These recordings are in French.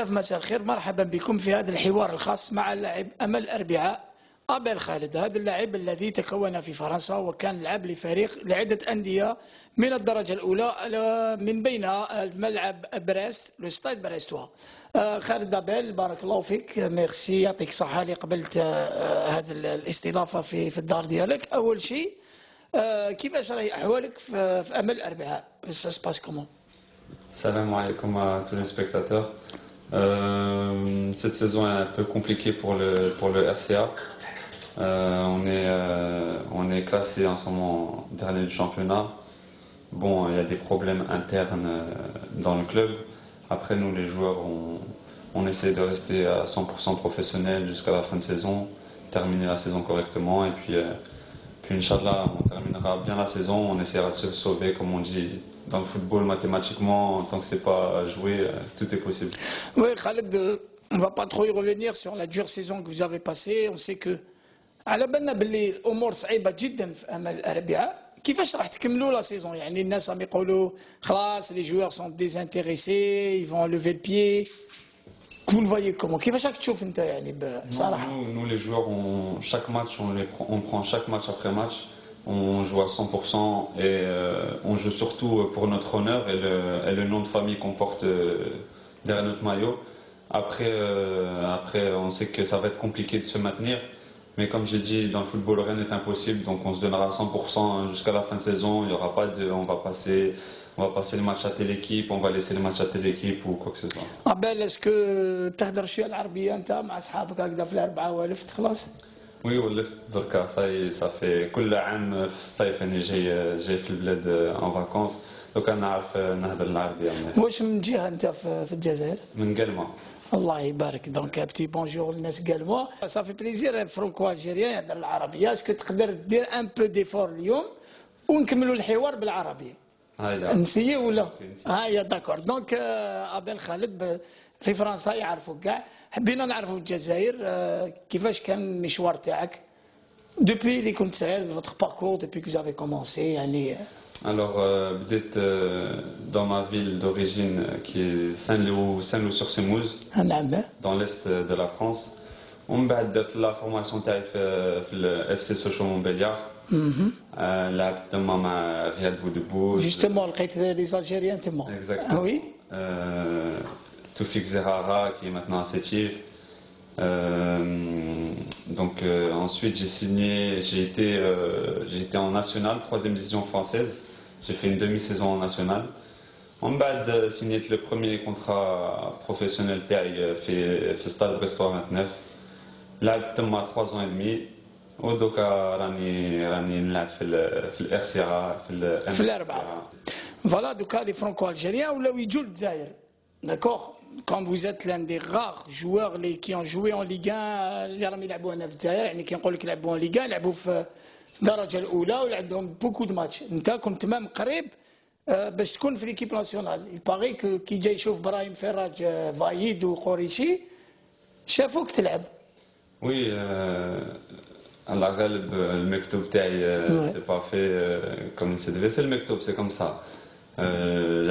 مساء الخير، مرحبا بكم في هذا الحوار الخاص مع اللاعب أمل أربعاء أبل خالد. هذا اللاعب الذي تكون في فرنسا وكان لعب لفريق لعدة أندية من الدرجة الأولى من بينها الملعب بريست لو ستاد بريستوا. خالد أبل بارك الله فيك، ميرسي، يعطيك الصحة اللي قبلت هذه الاستضافة في الدار ديالك. أول شيء كيفاش راهي أحوالك في أمل أربعاء؟ Ça se passe comment? Salam alaikum à tous les spectateurs. Cette saison est un peu compliquée pour le RCA. On est classé en ce moment dernier du championnat. Bon, il y a des problèmes internes dans le club. Après, nous les joueurs, on essaie de rester à 100% professionnels jusqu'à la fin de saison, terminer la saison correctement et puis Inch'Allah, on terminera bien la saison, on essaiera de se sauver, comme on dit dans le football, mathématiquement, tant que c'est pas joué, tout est possible. Oui, Khaled, on ne va pas trop y revenir sur la dure saison que vous avez passée. On sait que على بالنا باللي الامور صعيبه جدا في امل الاربعاء. كيفاش راح تكملوا لا سيزون؟ يعني الناس راهم يقولوا خلاص لي جوار سون ديزانتيريسي، ils vont lever le pied. Vous le voyez comment? كيفاش راك تشوف انت يعني بصراحه؟ Nous les joueurs, chaque match, on prend chaque match après match, on joue à 100% et on joue surtout pour notre honneur et le nom de famille qu'on porte derrière notre maillot. Après, on sait que ça va être compliqué de se maintenir, mais comme j'ai dit, dans le football, rien n'est impossible, donc on se donnera à 100% jusqu'à la fin de saison. Il y aura pas de, on va passer le match à telle équipe, on va laisser le match à telle équipe ou quoi que ce soit. قبل اسكو تهدر شويه العربيه انت مع اصحابك هكذا في الاربعه ولفت خلاص؟ وي ولفت دركا صافي كل عام في الصيف انا جاي في البلاد ان فاكونس، دوكا نعرف نهضر العربيه. واش من جهه انت في الجزائر؟ من قلمه. الله يبارك. دونك بتي بونجور للناس قلموا. صافي بليزير فرانكو الجيريان يهضر العربيه. اسكو تقدر دير ان بو ديفور اليوم ونكملوا الحوار بالعربيه؟ نسيي ولا؟ هيا داكور. دونك ابل خالد في فرنسا يعرفوك كاع، حبينا نعرفوا الجزائر كيفاش كان المشوار تاعك دوبوي اللي كنت صغير، فوتر باركور دوبوي كو زافي كومونسي يعني. Alors, بديت dans ma ville d'origine qui est Saint-Loup-sur-Semouse, dans l'est de la France. ومن بعد درت لا فورماسيون تاعي في الاف سي سوشو مونبليار. لعبت تما مع رياض بودبوش. جوستومون لقيت لي زالجيريان تما. Exactement. Oui. Toufik Zerara qui est maintenant à Sétif. Donc ensuite j'ai été en national, 3e division française. J'ai fait une demi-saison en national. On m'a signé le premier contrat professionnel في Stade Brestois 29. لعبت تما 3 ans et demi. ودوكا راني نلعب في الارسيا في الاربعه. فوالا دوكا لي فرانكو الجيريان ولاو يجوا للجزائر. داكوغ. Quand vous êtes l'un des rares joueurs qui ont joué en Ligue 1 اللي راهم يلعبوا هنا في الجزائر، يعني كي نقول لك يلعبوا en Ligue 1 يلعبوا في الدرجه الاولى وعندهم بوكو دو ماتش. انت كنت تمام قريب باش تكون في ليكيب ناسيونال. يباغي كي جاي يشوف برايم فراج فايد وقريشي شافوك تلعب. وي على غالب المكتوب تاعي سي با في كوم سي devait, c'est le مكتوب, c'est comme ça. Il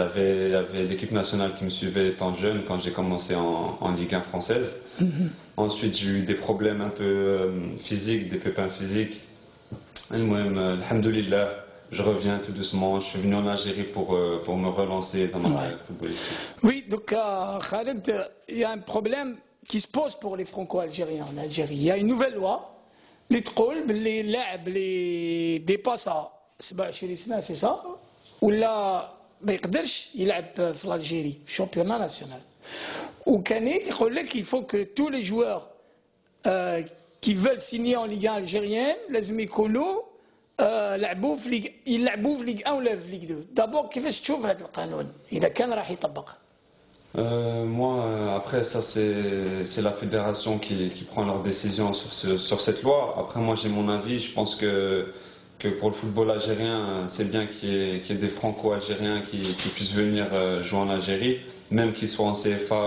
y avait l'équipe nationale qui me suivait étant jeune quand j'ai commencé en Ligue 1 française. Ensuite, j'ai eu des problèmes un peu physiques, des pépins physiques. Alhamdoulilah, je reviens tout doucement. Je suis venu en Algérie pour me relancer dans ma carrière footballistique. Oui, donc Khaled, il y a un problème qui se pose pour les franco-algériens en Algérie. Il y a une nouvelle loi اللي تقول باللي اللاعب اللي ديباسا 27 سنه سي سا ولا ما يقدرش يلعب في الجيري في الشامبيون ناسيونال. وكانت يقول لك il faut que tous les joueurs qui veulent signer en Ligue 1 algérienne لازم يكونوا يلعبوا في ليغ 1 ولا في ليغ 2. دابور كيفاش تشوف هذا القانون اذا كان راح يطبق؟ Moi, après ça, c'est la fédération qui prend leurs décisions sur cette loi. Après, moi, j'ai mon avis. Je pense que pour le football algérien, c'est bien qu'il y ait des franco-algériens qui puissent venir jouer en Algérie, même qu'ils soient en CFA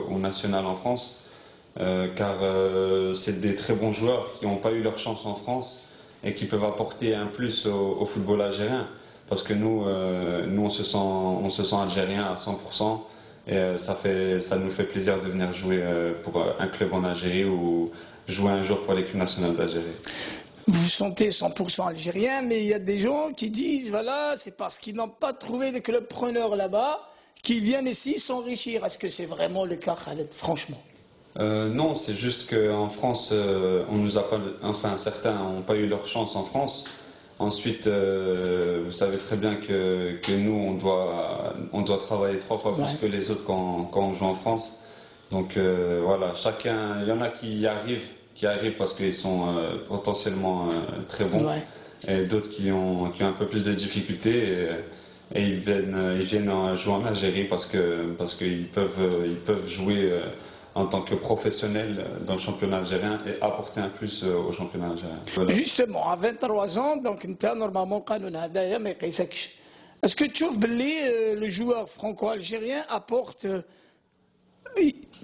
ou national en France, car c'est des très bons joueurs qui n'ont pas eu leur chance en France et qui peuvent apporter un plus au football algérien. Parce que nous, on se sent algériens à 100%. Et ça nous fait plaisir de venir jouer pour un club en Algérie ou jouer un jour pour l'équipe nationale d'Algérie. Vous vous sentez 100% algérien, mais il y a des gens qui disent, voilà, c'est parce qu'ils n'ont pas trouvé de club preneur là-bas qu'ils viennent ici s'enrichir. Est-ce que c'est vraiment le cas, Khaled, franchement? Non, c'est juste qu'en France, on nous a pas, enfin certains n'ont pas eu leur chance en France. Ensuite, vous savez très bien que nous, on doit travailler 3 fois plus que les autres quand on joue en France. Donc voilà, chacun, il y en a qui arrivent parce qu'ils sont potentiellement très bons, et d'autres qui ont un peu plus de difficultés. Et ils viennent jouer en Algérie parce qu'ils peuvent jouer en tant que professionnels dans le championnat algérien et apporter un plus au championnat algérien. Voilà. Justement, à 23 ans, donc normalement, est-ce que tu trouves que le joueur franco-algérien apporte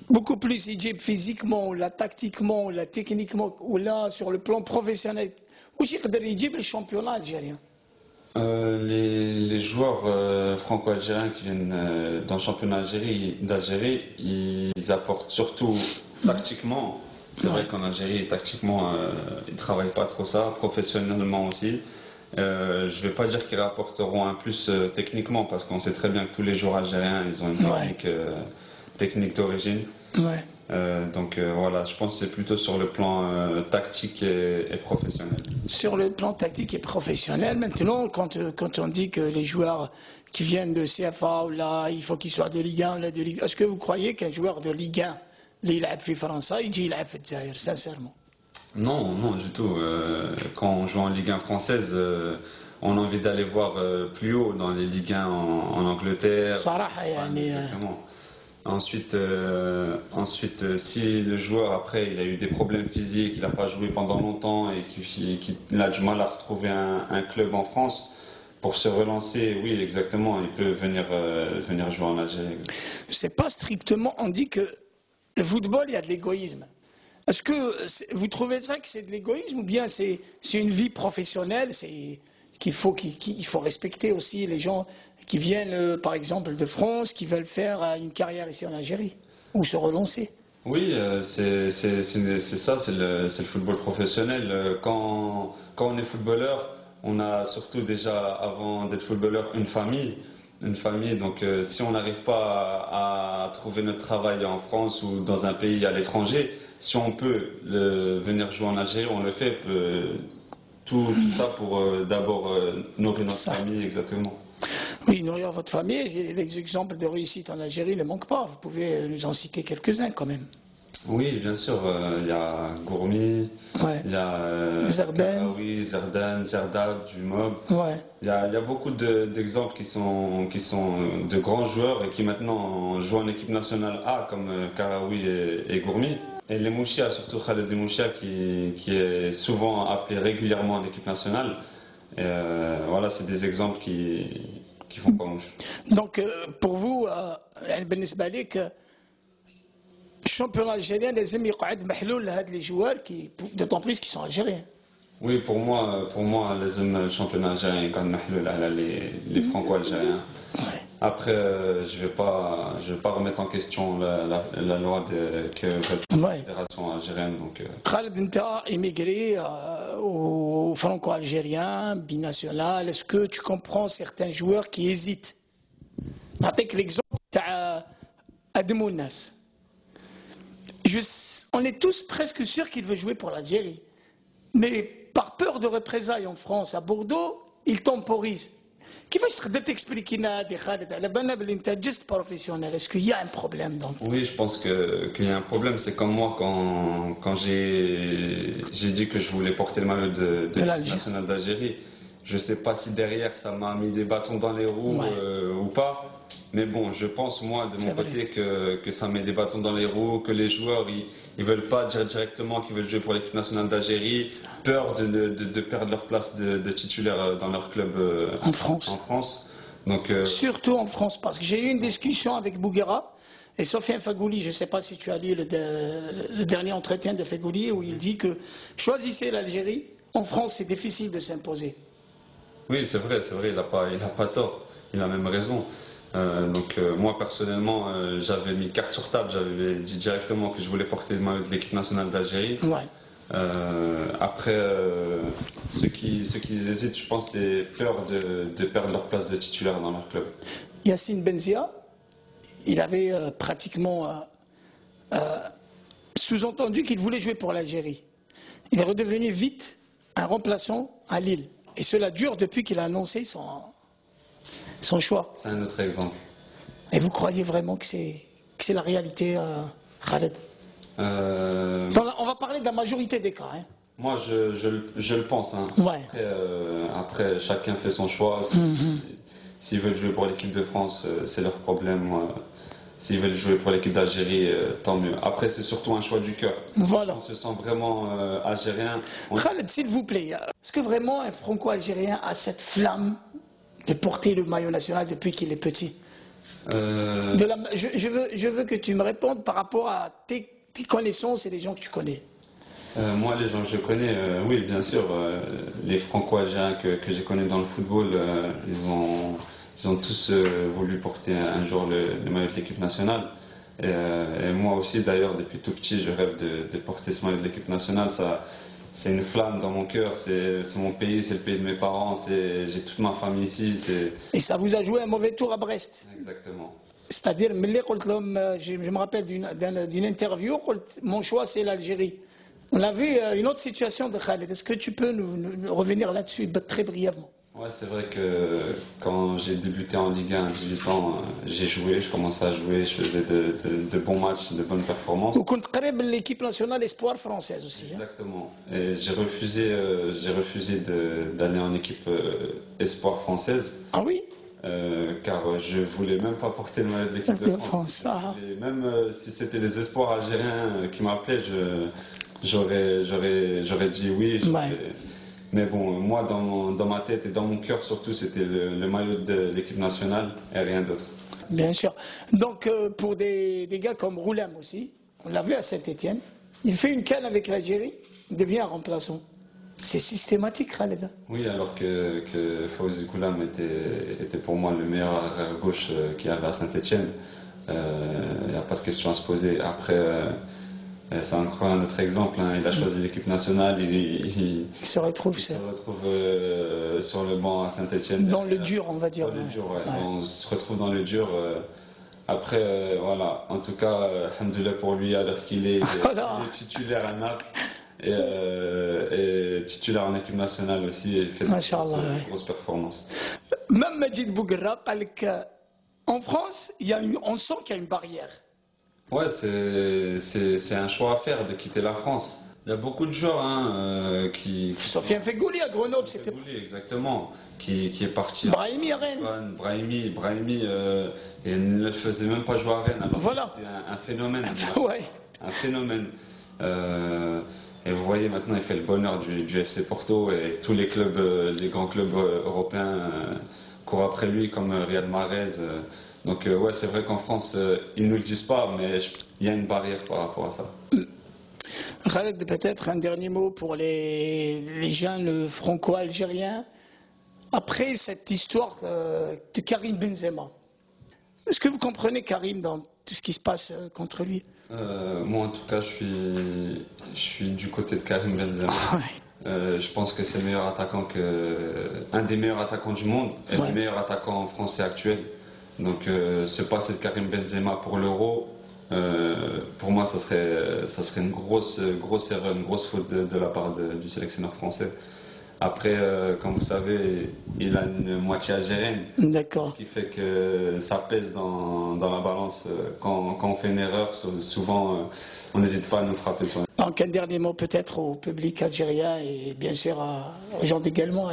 beaucoup plus physiquement, ou tactiquement, ou techniquement, ou là sur le plan professionnel, ou le championnat algérien? Les joueurs franco-algériens qui viennent dans le championnat d'Algérie, ils apportent surtout tactiquement. C'est vrai qu'en Algérie, tactiquement, ils ne travaillent pas trop ça, professionnellement aussi. Je ne vais pas dire qu'ils rapporteront un plus techniquement, parce qu'on sait très bien que tous les joueurs algériens, ils ont une technique d'origine. Donc voilà, je pense que c'est plutôt sur le plan tactique et professionnel. Sur le plan tactique et professionnel, maintenant, quand on dit que les joueurs qui viennent de CFA, ou là, il faut qu'ils soient de Ligue 1 ou de Ligue 2, est-ce que vous croyez qu'un joueur de Ligue 1, il joue en France, il joue en Zaïre, sincèrement? Non, non, du tout. Quand on joue en Ligue 1 française, on a envie d'aller voir plus haut dans les Ligue 1 en Angleterre. Exactement. Ensuite, si le joueur, après, il a eu des problèmes physiques, il n'a pas joué pendant longtemps et qu'il a du mal à retrouver un club en France, pour se relancer, oui, exactement, il peut venir jouer en Algérie. C'est pas strictement, on dit que le football, il y a de l'égoïsme. Est-ce que vous trouvez ça que c'est de l'égoïsme, ou bien c'est une vie professionnelle, qu'il faut respecter aussi les gens qui viennent, par exemple, de France, qui veulent faire une carrière ici en Algérie, ou se relancer? Oui, c'est ça, c'est le football professionnel. Quand on est footballeur, on a surtout déjà, avant d'être footballeur, une famille. Donc si on n'arrive pas à trouver notre travail en France ou dans un pays à l'étranger, si on peut venir jouer en Algérie, on le fait. Tout ça pour d'abord nourrir notre famille, exactement. Oui, nourrir votre famille. Les exemples de réussite en Algérie ne manquent pas. Vous pouvez nous en citer quelques-uns quand même. Oui, bien sûr. Il y a Gourmi, il y a Karaoui, Zerdan, Zerdab, Jumob. Il y a beaucoup d'exemples qui sont de grands joueurs et qui maintenant jouent en équipe nationale A, comme Karaoui et Gourmi. Et les Mouchia, surtout Khaled Mouchia, qui est souvent appelé régulièrement en équipe nationale. Et voilà, c'est des exemples qui font pas mouche. Donc, pour vous, le championnat algérien, les joueurs d'autant plus qu'ils sont algériens. Oui, pour moi, le championnat algérien est les franco-algériens. Après, je vais pas remettre en question la loi que la fédération algérienne. Donc, Khaled, Nta immigré au franco-algérien, binational. Est-ce que tu comprends certains joueurs qui hésitent? Avec l'exemple d'Ademounas. On est tous presque sûrs qu'il veut jouer pour l'Algérie. Mais par peur de représailles en France, à Bordeaux, il temporise. كيفاش تقدر تexpliquer لنا هذه خالد على بالنا بلي انت جست بروفيسيونيل اسكو y a un problème donc? Oui, je pense qu'il y a un problème. C'est comme moi quand j'ai dit que je voulais porter le maillot de l'équipe nationale d'Algérie. Je ne sais pas si derrière ça m'a mis des bâtons dans les roues ou pas. Mais bon, je pense moi de mon côté que ça met des bâtons dans les roues, que les joueurs ils veulent pas dire directement qu'ils veulent jouer pour l'équipe nationale d'Algérie, peur de perdre leur place de titulaire dans leur club en France. Donc, surtout en France, parce que j'ai eu une discussion avec Bouguera et Sofiane Fagouli. Je ne sais pas si tu as lu le dernier entretien de Fagouli où il dit que choisissez l'Algérie. En France, c'est difficile de s'imposer. Oui, c'est vrai, il n'a pas tort, il a même raison. Moi personnellement, j'avais mis carte sur table, j'avais dit directement que je voulais porter le maillot de l'équipe nationale d'Algérie. Ouais. Après, ceux qui hésitent, je pense, c'est peur de perdre leur place de titulaire dans leur club. Yacine Benzia, il avait pratiquement sous-entendu qu'il voulait jouer pour l'Algérie. Il est redevenu vite un remplaçant à Lille. Et cela dure depuis qu'il a annoncé son choix. C'est un autre exemple. Et vous croyez vraiment que c'est la réalité, Khaled? On va parler de la majorité des cas. Hein. Moi, je le pense. Hein. Ouais. Après, chacun fait son choix. S'ils veulent jouer pour l'équipe de France, c'est leur problème. Moi, s'ils veulent jouer pour l'équipe d'Algérie, tant mieux. Après, c'est surtout un choix du cœur. Voilà. On se sent vraiment algérien. Khaled, s'il vous plaît, est-ce que vraiment un franco-algérien a cette flamme de porter le maillot national depuis qu'il est petit? Je veux que tu me répondes par rapport à tes connaissances et les gens que tu connais. Moi, les gens que je connais, oui, bien sûr. Les franco-algériens que je connais dans le football, ils ont tous voulu porter un jour le maillot de l'équipe nationale. Et moi aussi, d'ailleurs, depuis tout petit, je rêve de porter ce maillot de l'équipe nationale. C'est une flamme dans mon cœur, c'est mon pays, c'est le pays de mes parents, j'ai toute ma famille ici. Et ça vous a joué un mauvais tour à Brest? Exactement. C'est-à-dire, je me rappelle d'une interview, mon choix c'est l'Algérie. On a vu une autre situation de Khaled. Est-ce que tu peux nous revenir là-dessus très brièvement? Ouais, c'est vrai que quand j'ai débuté en Ligue 1 à 18 ans, je commençais à jouer, je faisais de bons matchs, de bonnes performances. Vous comptez l'équipe nationale espoir française aussi. Exactement. Et j'ai refusé d'aller en équipe espoir française. Ah oui? Car je voulais même pas porter le maillot de l'équipe de France. Même si c'était les espoirs algériens qui m'appelaient, j'aurais dit oui. Mais bon, moi, dans ma tête et dans mon cœur surtout, c'était le maillot de l'équipe nationale et rien d'autre. Bien sûr. Donc, pour des gars comme Roulam aussi, on l'a vu à Saint-Étienne, il fait une canne avec l'Algérie, il devient un remplaçant. C'est systématique, Khaled. Oui, alors que Fawzi Goulam était pour moi le meilleur arrière gauche qu'il y avait à Saint-Étienne. Il n'y a pas de question à se poser. Après, c'est encore un autre exemple. Hein. Il a choisi l'équipe nationale. Il se retrouve sur le banc à Saint-Étienne. Dans le dur, on va dire. Dans le dur, ouais. On se retrouve dans le dur. Après, voilà. En tout cas, alhamdoulilah pour lui, à l'heure qu'il est, voilà. Il est titulaire à Naples. Et titulaire en équipe nationale aussi, et il fait de grosses performances. Même Majid Bouguerra, en France, on sent qu'il y a une barrière. Ouais, c'est un choix à faire de quitter la France. Il y a beaucoup de joueurs qui... Sofiane Feghouli à Grenoble, c'était... Feghouli, exactement, qui est parti... Brahimi à Rennes. Brahimi, il ne faisait même pas jouer à Rennes. Alors voilà. C'était un phénomène. Ouais. Un phénomène. Et vous voyez maintenant, il fait le bonheur du FC Porto et tous les clubs, les grands clubs européens courent après lui, comme Riyad Mahrez. Donc ouais, c'est vrai qu'en France, ils ne nous le disent pas, mais il y a une barrière par rapport à ça. Khaled, peut-être un dernier mot pour les jeunes franco-algériens. Après cette histoire de Karim Benzema, est-ce que vous comprenez Karim dans tout ce qui se passe contre lui? Moi, en tout cas, je suis du côté de Karim Benzema. Ouais. Je pense que c'est un des meilleurs attaquants du monde et le meilleur attaquant français actuel. Donc, se passer de Karim Benzema pour l'Euro, pour moi, ça serait une grosse erreur, une grosse faute de la part du sélectionneur français. Après, comme vous savez, il a une moitié algérienne. D'accord. Ce qui fait que ça pèse dans la balance. Quand on fait une erreur, souvent, on n'hésite pas à nous frapper sur. Donc un dernier mot peut-être au public algérien et bien sûr aux gens également.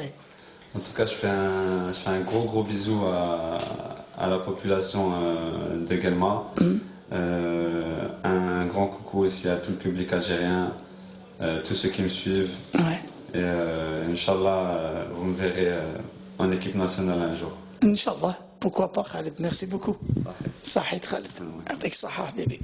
En tout cas, je fais un gros bisou à la population de Guelma. Un grand coucou aussi à tout le public algérien, tous ceux qui me suivent. Ouais. Et Inch'Allah, vous me verrez en équipe nationale un jour. Inch'Allah, pourquoi pas Khaled, merci beaucoup. Sahid Khaled, avec Sahah bébé.